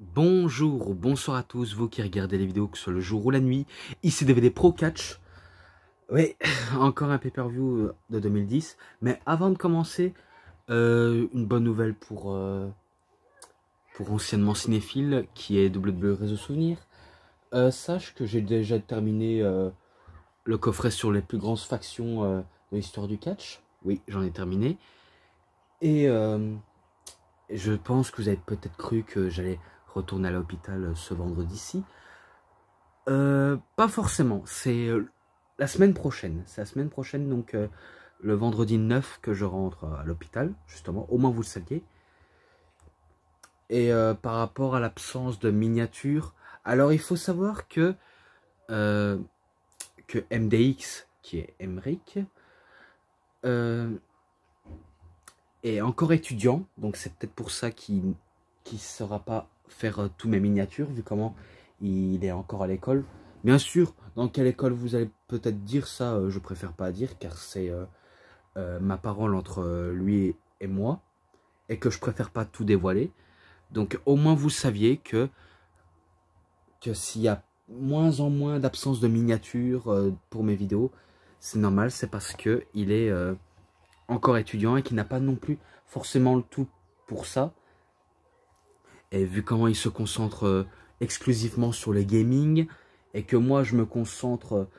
Bonjour ou bonsoir à tous, vous qui regardez les vidéos, que ce soit le jour ou la nuit. Ici DVD Pro Catch. Oui, encore un pay-per-view de 2010. Mais avant de commencer, une bonne nouvelle pour anciennement cinéphile, qui est WWE Réseau Souvenir. Sache que j'ai déjà terminé le coffret sur les plus grandes factions de l'histoire du catch. Oui, j'en ai terminé. Et je pense que vous avez peut-être cru que j'allais retourner à l'hôpital ce vendredi-ci. Pas forcément, c'est la semaine prochaine. C'est la semaine prochaine, donc le vendredi 9 que je rentre à l'hôpital, justement, au moins vous le saviez. Et par rapport à l'absence de miniatures, alors il faut savoir que MDX, qui est Emric, est encore étudiant, donc c'est peut-être pour ça qu'il ne saura pas faire tous mes miniatures, vu comment il est encore à l'école. Bien sûr, dans quelle école vous allez peut-être dire ça, je préfère pas dire, car c'est ma parole entre lui et moi, et que je préfère pas tout dévoiler. Donc au moins vous saviez que s'il y a moins en moins d'absence de miniatures pour mes vidéos, c'est normal, c'est parce que il est encore étudiant et qu'il n'a pas non plus forcément le tout pour ça. Et vu comment il se concentre exclusivement sur les gaming, et que moi je me concentre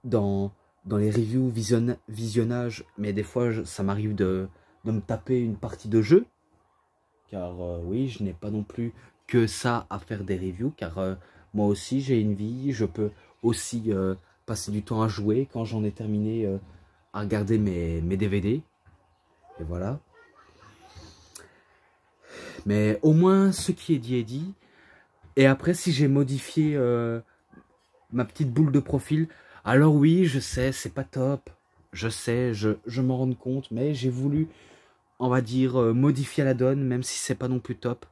dans les reviews, visionnage, mais des fois ça m'arrive de me taper une partie de jeu, car oui, je n'ai pas non plus que ça à faire des reviews, car moi aussi j'ai une vie, je peux aussi passer du temps à jouer quand j'en ai terminé à regarder mes DVD, et voilà. Mais au moins ce qui est dit est dit. Et après, si j'ai modifié ma petite boule de profil, alors oui, je sais, c'est pas top. Je sais, je m'en rends compte, mais j'ai voulu, on va dire, modifier la donne, même si c'est pas non plus top.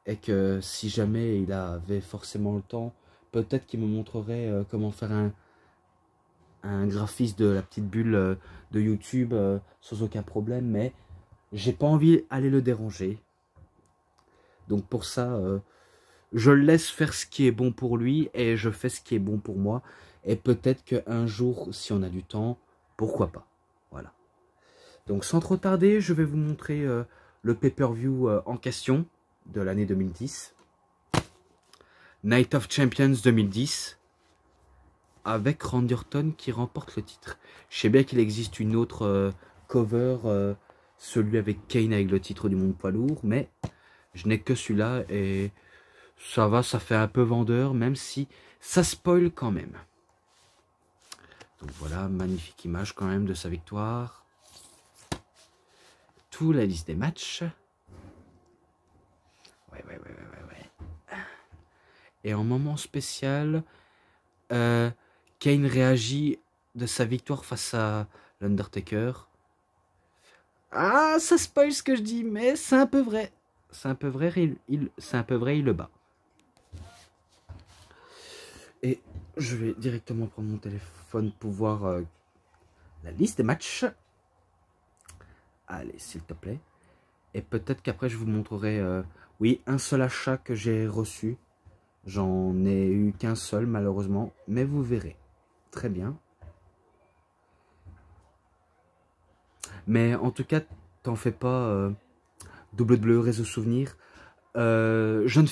Et que si jamais il avait forcément le temps, peut-être qu'il me montrerait comment faire un graphisme de la petite bulle de YouTube sans aucun problème, mais j'ai pas envie d'aller le déranger. Donc pour ça, je le laisse faire ce qui est bon pour lui et je fais ce qui est bon pour moi. Et peut-être qu'un jour, si on a du temps, pourquoi pas. Voilà. Donc sans trop tarder, je vais vous montrer le pay-per-view en question de l'année 2010. Night of Champions 2010. Avec Randy Orton qui remporte le titre. Je sais bien qu'il existe une autre cover, celui avec Kane avec le titre du monde poids lourd, mais je n'ai que celui-là et ça va, ça fait un peu vendeur, même si ça spoil quand même. Donc voilà, magnifique image quand même de sa victoire. Tout la liste des matchs. Ouais. Et en moment spécial, Kane réagit de sa victoire face à l'Undertaker. Ah, ça spoil ce que je dis, mais c'est un peu vrai. C'est un peu vrai, c'est un peu vrai, il le bat. Et je vais directement prendre mon téléphone pour voir la liste des matchs. Allez, s'il te plaît. Et peut-être qu'après, je vous montrerai, oui, un seul achat que j'ai reçu. J'en ai eu qu'un seul, malheureusement. Mais vous verrez. Très bien. Mais en tout cas, t'en fais pas, WWE Réseau Souvenir. Je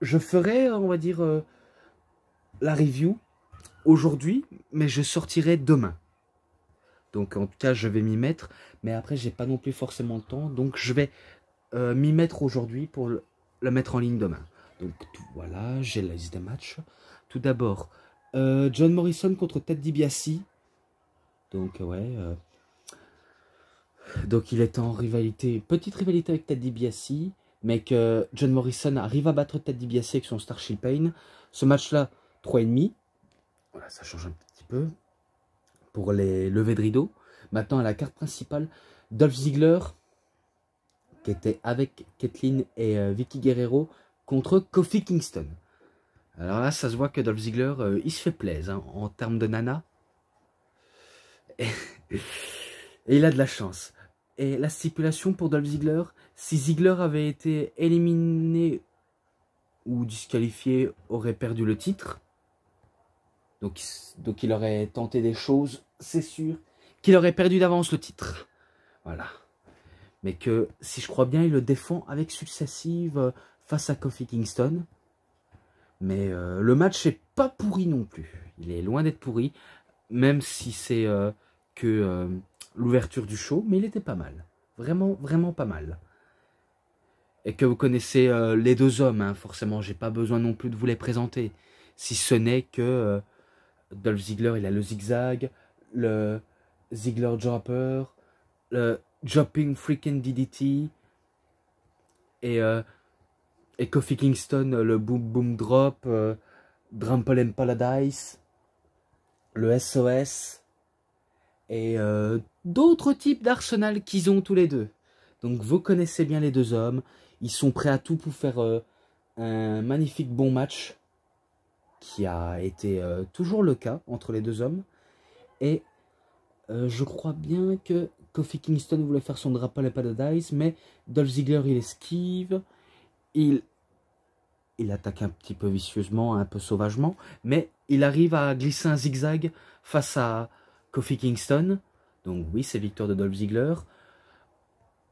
ferai, on va dire, la review aujourd'hui, mais je sortirai demain. Donc en tout cas, je vais m'y mettre. Mais après, j'ai pas non plus forcément le temps. Donc je vais m'y mettre aujourd'hui pour le mettre en ligne demain. Donc voilà, j'ai la liste des matchs. Tout d'abord, John Morrison contre Ted DiBiase. Donc ouais. Donc il est en rivalité, petite rivalité avec Ted DiBiase, mais que John Morrison arrive à battre Ted DiBiase avec son Starship Pain. Ce match-là, 3,5. Voilà, ça change un petit peu pour les levées de rideau. Maintenant, à la carte principale, Dolph Ziggler, qui était avec Kathleen et Vicky Guerrero, contre Kofi Kingston. Alors là, ça se voit que Dolph Ziggler, il se fait plaisir hein, en termes de nana. Et il a de la chance. Et la stipulation pour Dolph Ziggler, si Ziggler avait été éliminé ou disqualifié aurait perdu le titre. Donc il aurait tenté des choses, c'est sûr, qu'il aurait perdu d'avance le titre. Voilà. Mais que, si je crois bien, il le défend avec successive face à Kofi Kingston. Mais le match n'est pas pourri non plus. Il est loin d'être pourri, même si c'est que l'ouverture du show, mais il était pas mal. Vraiment, vraiment pas mal. Et que vous connaissez les deux hommes, hein, forcément, j'ai pas besoin non plus de vous les présenter. Si ce n'est que Dolph Ziggler, il a le zigzag, le Ziggler Dropper, le Jumping Freaking DDT, et Kofi Kingston, le Boom Boom Drop, Trample and Paradise, le SOS, et d'autres types d'arsenal qu'ils ont tous les deux. Donc vous connaissez bien les deux hommes, ils sont prêts à tout pour faire un magnifique bon match, qui a été toujours le cas entre les deux hommes. Et je crois bien que Kofi Kingston voulait faire son Trample and Paradise, mais Dolph Ziggler il esquive, il attaque un petit peu vicieusement, un peu sauvagement, mais il arrive à glisser un zigzag face à Kofi Kingston. Donc oui, c'est victoire de Dolph Ziggler.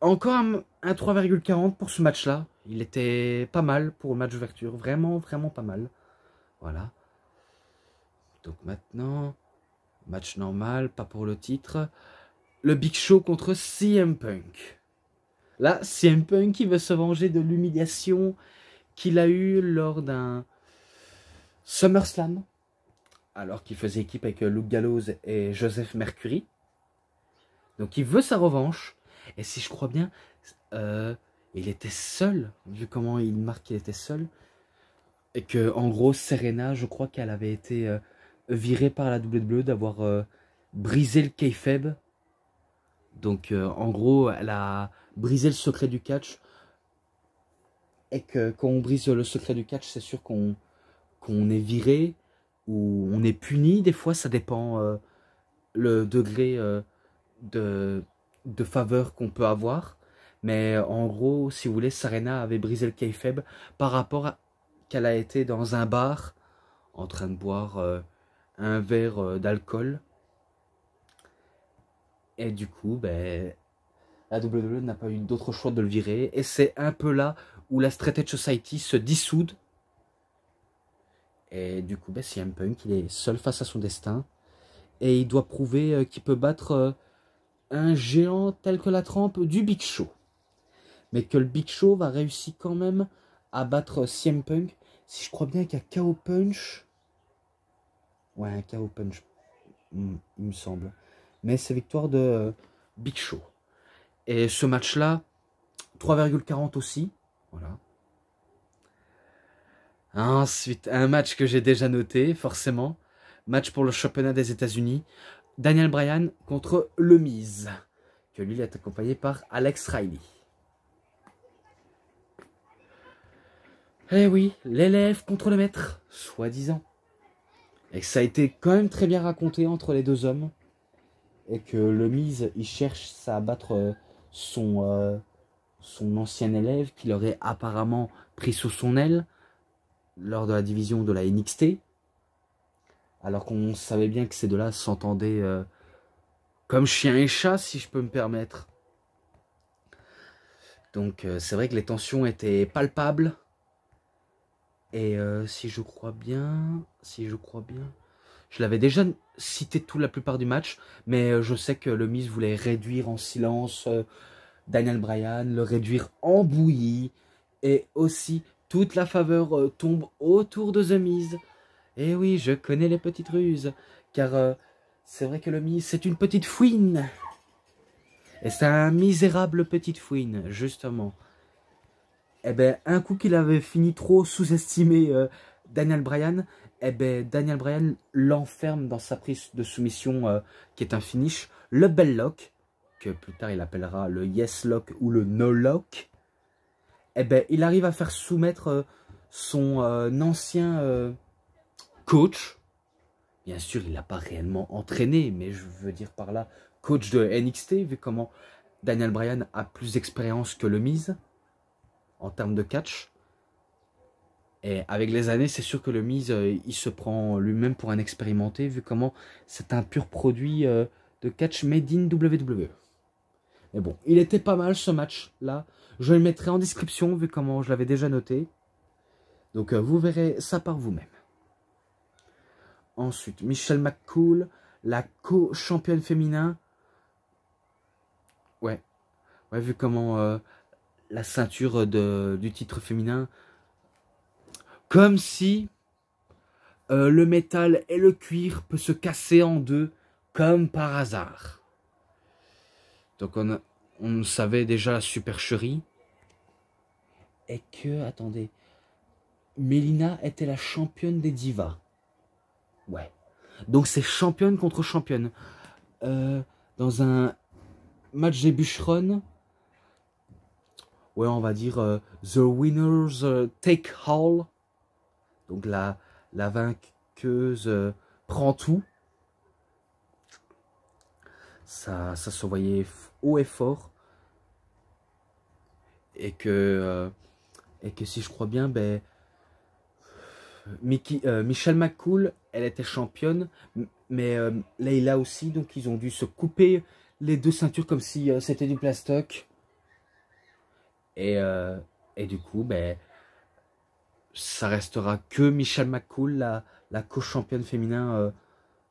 Encore un 3,40 pour ce match-là. Il était pas mal pour le match d'ouverture. Vraiment, vraiment pas mal. Voilà. Donc maintenant, match normal, pas pour le titre. Le Big Show contre CM Punk. Là, CM Punk qui veut se venger de l'humiliation qu'il a eu lors d'un SummerSlam, alors qu'il faisait équipe avec Luke Gallows et Joseph Mercury. Donc il veut sa revanche. Et si je crois bien, il était seul, vu comment il marque qu'il était seul. Et que en gros, Serena, je crois qu'elle avait été virée par la WWE d'avoir brisé le kayfabe. Donc en gros, elle a brisé le secret du catch. Et que quand on brise le secret du catch, c'est sûr qu'on est viré ou on est puni. Des fois, ça dépend le degré de faveur qu'on peut avoir. Mais en gros, si vous voulez, Serena avait brisé le kayfabe par rapport à qu'elle a été dans un bar en train de boire un verre d'alcool. Et du coup, ben, la WWE n'a pas eu d'autre choix de le virer. Et c'est un peu là où la Straight Edge Society se dissoude. Et du coup, ben, CM Punk, il est seul face à son destin. Et il doit prouver qu'il peut battre un géant tel que la trempe du Big Show. Mais que le Big Show va réussir quand même à battre CM Punk. Si je crois bien qu'il y a KO Punch. Ouais, un KO Punch, il me semble. Mais c'est victoire de Big Show. Et ce match-là, 3,40 aussi. Voilà. Ensuite, un match que j'ai déjà noté, forcément. Match pour le championnat des États-Unis. Daniel Bryan contre Le Miz. Que lui, il est accompagné par Alex Riley. Eh oui, l'élève contre le maître, soi-disant. Et que ça a été quand même très bien raconté entre les deux hommes. Et que le Miz, il cherche à battre son ancien élève qu'il aurait apparemment pris sous son aile lors de la division de la NXT. Alors qu'on savait bien que ces deux-là s'entendaient comme chien et chat, si je peux me permettre. Donc c'est vrai que les tensions étaient palpables. Et si je crois bien, je l'avais déjà cité la plupart du match, mais je sais que le Miz voulait réduire en silence Daniel Bryan, le réduire en bouillie, et aussi toute la faveur tombe autour de The Miz. Et oui, je connais les petites ruses, car c'est vrai que le Miz, c'est une petite fouine. Et c'est un misérable petite fouine, justement. Eh ben, un coup qu'il avait fini trop sous-estimé Daniel Bryan, eh ben, Daniel Bryan l'enferme dans sa prise de soumission qui est un finish, le Bell Lock, que plus tard il appellera le Yes Lock ou le No Lock. Eh ben, il arrive à faire soumettre son ancien coach. Bien sûr, il n'a pas réellement entraîné, mais je veux dire par là coach de NXT, vu comment Daniel Bryan a plus d'expérience que le Miz en termes de catch. Et avec les années, c'est sûr que le Miz, il se prend lui-même pour un expérimenté, vu comment c'est un pur produit de catch made in WWE. Mais bon, il était pas mal ce match-là. Je le mettrai en description, vu comment je l'avais déjà noté. Donc vous verrez ça par vous-même. Ensuite, Michelle McCool, la co-championne féminin. Ouais, vu comment la ceinture du titre féminin. Comme si le métal et le cuir peut se casser en deux, comme par hasard. Donc on savait déjà la supercherie. Et que, attendez, Melina était la championne des divas. Ouais. Donc c'est championne contre championne. Dans un match des bûcherons, ouais, on va dire The Winners Take All. Donc la vainqueuse prend tout. Ça se voyait haut et fort. Et que si je crois bien, ben, Michelle McCool, elle était championne, mais Layla aussi, donc ils ont dû se couper les deux ceintures comme si c'était du plastoc. Et du coup, ben, ça restera que Michelle McCool, la co-championne féminin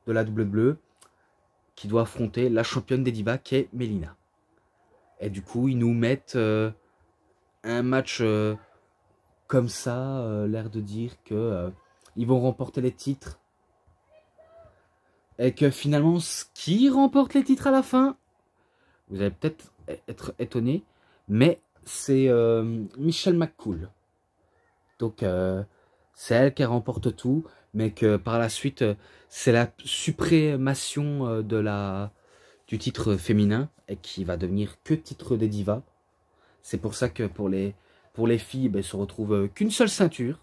de la WWE, qui doit affronter la championne des divas qui est Melina. Et du coup, ils nous mettent un match comme ça, l'air de dire que ils vont remporter les titres. Et que finalement, qui remporte les titres à la fin, vous allez peut-être être étonné, mais c'est Michelle McCool. Donc c'est elle qui remporte tout, mais que par la suite, c'est la suprémation du titre féminin et qui va devenir que titre des divas. C'est pour ça que pour les filles, ben, se retrouve qu'une seule ceinture.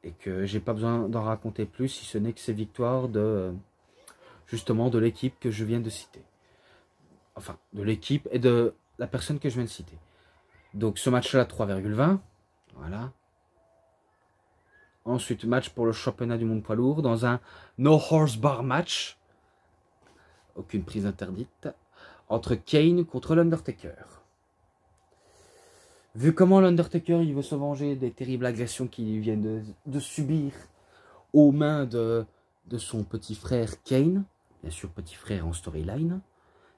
Et que j'ai pas besoin d'en raconter plus, si ce n'est que ces victoires justement de l'équipe que je viens de citer. Enfin, de l'équipe et de la personne que je viens de citer. Donc ce match-là, 3,20. Voilà. Ensuite, match pour le championnat du monde poids lourd dans un No Horse Bar match. Aucune prise interdite. Entre Kane contre l'Undertaker. Vu comment l'Undertaker il veut se venger des terribles agressions qu'il vient de subir aux mains de son petit frère Kane, bien sûr petit frère en storyline,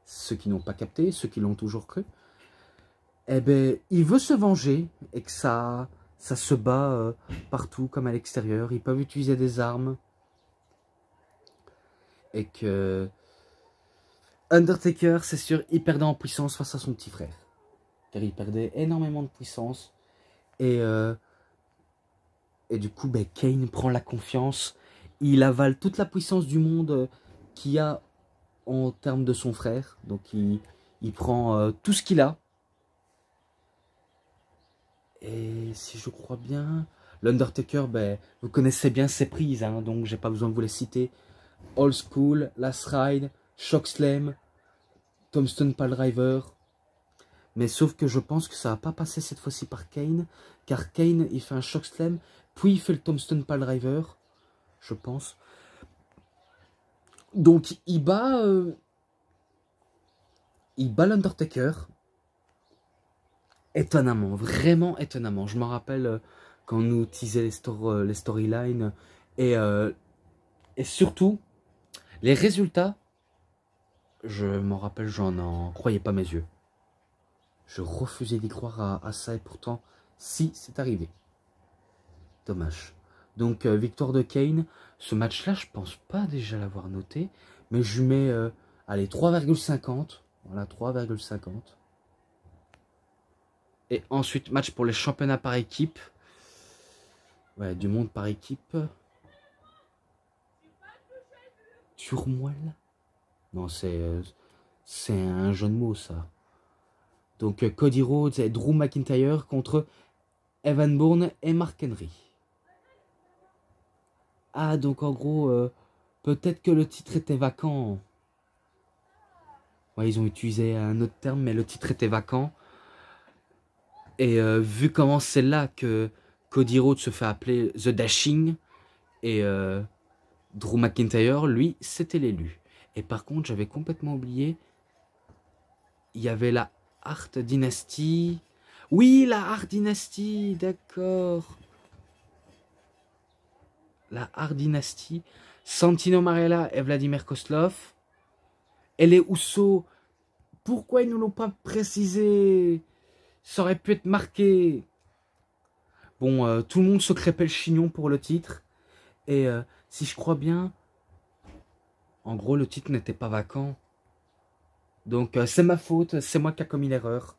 ceux qui n'ont pas capté, ceux qui l'ont toujours cru, eh ben il veut se venger et que ça se bat partout comme à l'extérieur, ils peuvent utiliser des armes et que Undertaker c'est sûr il perdait en puissance face à son petit frère. Car il perdait énormément de puissance. Et du coup, ben, Kane prend la confiance. Il avale toute la puissance du monde qu'il y a en termes de son frère. Donc il prend tout ce qu'il a. Et si je crois bien, l'Undertaker, ben, vous connaissez bien ses prises. Hein, donc j'ai pas besoin de vous les citer. Old School, Last Ride, Chokeslam, Tombstone Piledriver. Mais sauf que je pense que ça va pas passer cette fois-ci par Kane. Car Kane, il fait un chokeslam. Puis il fait le Tombstone Piledriver. Je pense. Donc il bat l'Undertaker. Étonnamment. Vraiment étonnamment. Je me rappelle quand on nous teasait les storylines. Et surtout, les résultats. Je m'en rappelle, j'en croyais pas mes yeux. Je refusais d'y croire à ça et pourtant, si, c'est arrivé. Dommage. Donc, victoire de Kane. Ce match-là, je pense pas déjà l'avoir noté. Mais je lui mets, allez, 3,50. Voilà, 3,50. Et ensuite, match pour les championnats par équipe. Ouais, du monde par équipe. Turmoil. Non, c'est un jeu de mots, ça. Donc Cody Rhodes et Drew McIntyre contre Evan Bourne et Mark Henry. Ah, donc en gros, peut-être que le titre était vacant. Ouais, ils ont utilisé un autre terme, mais le titre était vacant. Et vu comment c'est là que Cody Rhodes se fait appeler The Dashing. Et Drew McIntyre, lui, c'était l'élu. Et par contre, j'avais complètement oublié, il y avait la Hart Dynasty. Oui, la Hart Dynasty, d'accord. La Hart Dynasty. Santino Marella et Vladimir Kozlov. Et les Usos, pourquoi ils ne l'ont pas précisé? Ça aurait pu être marqué. Bon, tout le monde se crêpait le chignon pour le titre. Et si je crois bien, en gros, le titre n'était pas vacant. Donc, c'est ma faute, c'est moi qui ai commis l'erreur.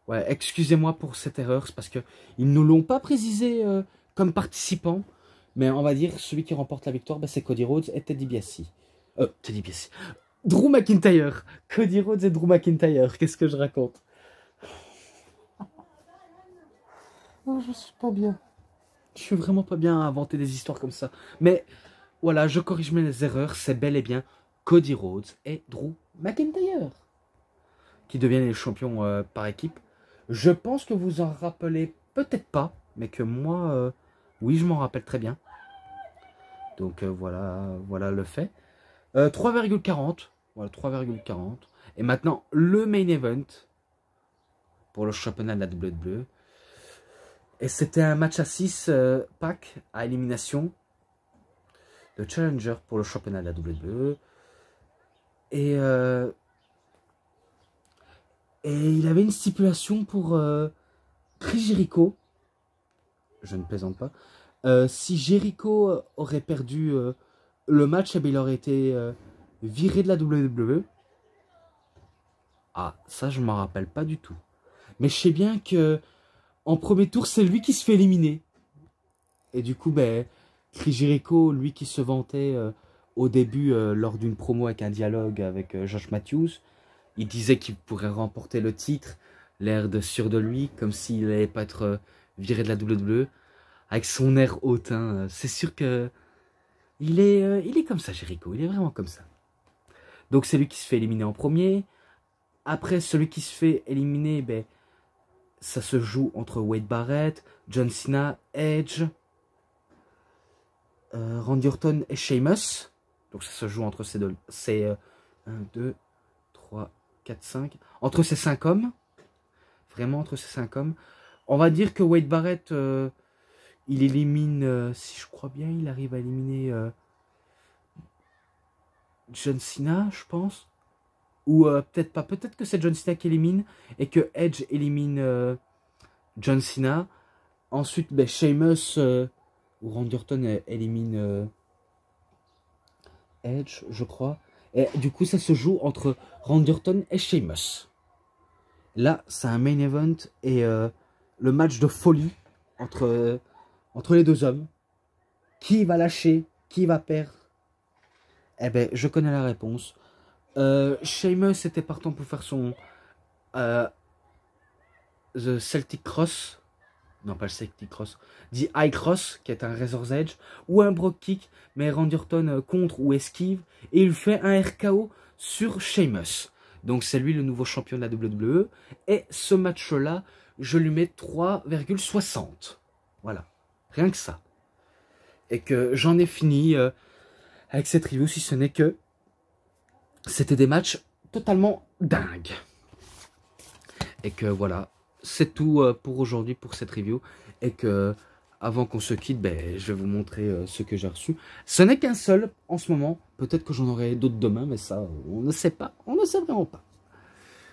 Ouais, excusez-moi pour cette erreur, c'est parce qu'ils ne l'ont pas précisé comme participant. Mais on va dire, celui qui remporte la victoire, bah, c'est Cody Rhodes et Teddy DiBiase. Teddy DiBiase. Drew McIntyre. Cody Rhodes et Drew McIntyre. Qu'est-ce que je raconte? Oh, je suis pas bien. Je suis vraiment pas bien à inventer des histoires comme ça. Mais voilà, je corrige mes erreurs. C'est bel et bien Cody Rhodes et Drew McIntyre qui deviennent les champions par équipe. Je pense que vous en rappelez peut-être pas, mais que moi, oui, je m'en rappelle très bien. Donc voilà le fait. 3,40. Voilà, 3,40. Et maintenant, le main event pour le championnat de la WWE. Et c'était un match à 6 packs à élimination. Le challenger pour le championnat de la WWE. Et il avait une stipulation pour Chris Jericho. Je ne plaisante pas. Si Jericho aurait perdu le match, eh bien, il aurait été viré de la WWE. Ah, ça je m'en rappelle pas du tout. Mais je sais bien que en premier tour, c'est lui qui se fait éliminer. Et du coup, ben, Chris Jericho, lui qui se vantait au début lors d'une promo avec un dialogue avec Josh Matthews, il disait qu'il pourrait remporter le titre, l'air de sûr de lui, comme s'il n'allait pas être viré de la WWE, avec son air hautain. C'est sûr que il est comme ça, Jericho, il est vraiment comme ça. Donc c'est lui qui se fait éliminer en premier. Après, celui qui se fait éliminer, ben, ça se joue entre Wade Barrett, John Cena, Edge, Randy Orton et Sheamus. Donc ça se joue entre ces deux. C'est 1, 2, 3, 4, 5. Entre ces 5 hommes. Vraiment entre ces 5 hommes. On va dire que Wade Barrett, il élimine, si je crois bien, il arrive à éliminer John Cena, je pense. Ou peut-être pas, peut-être que c'est John Cena qui élimine et que Edge élimine John Cena. Ensuite, ben, Sheamus ou Randy Orton élimine Edge, je crois. Et du coup, ça se joue entre Randy Orton et Sheamus. Là, c'est un main event et le match de folie entre les deux hommes. Qui va lâcher? Qui va perdre? Eh ben, je connais la réponse. Sheamus était partant pour faire son The Celtic Cross. Non, pas le Celtic Cross. The High Cross, qui est un Razor's Edge. Ou un Brogue Kick, mais Randy Orton contre ou esquive. Et il fait un RKO sur Sheamus. Donc c'est lui le nouveau champion de la WWE. Et ce match-là, je lui mets 3,60. Voilà. Rien que ça. Et que j'en ai fini avec cette review, si ce n'est que c'était des matchs totalement dingues. Et que voilà, c'est tout pour aujourd'hui, pour cette review. Et que avant qu'on se quitte, ben, je vais vous montrer ce que j'ai reçu. Ce n'est qu'un seul en ce moment. Peut-être que j'en aurai d'autres demain, mais ça, on ne sait pas. On ne sait vraiment pas.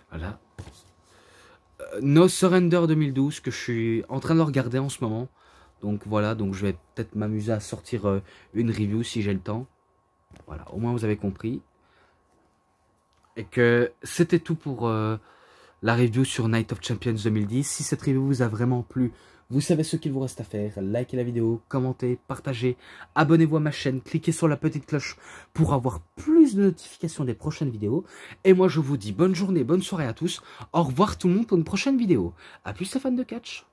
Voilà. No Surrender 2012, que je suis en train de le regarder en ce moment. Donc voilà, donc je vais peut-être m'amuser à sortir une review si j'ai le temps. Voilà, au moins vous avez compris. Et que c'était tout pour la review sur Night of Champions 2010. Si cette review vous a vraiment plu, vous savez ce qu'il vous reste à faire. Likez la vidéo, commentez, partagez, abonnez-vous à ma chaîne, cliquez sur la petite cloche pour avoir plus de notifications des prochaines vidéos. Et moi je vous dis bonne journée, bonne soirée à tous. Au revoir tout le monde pour une prochaine vidéo. A plus les fans de catch.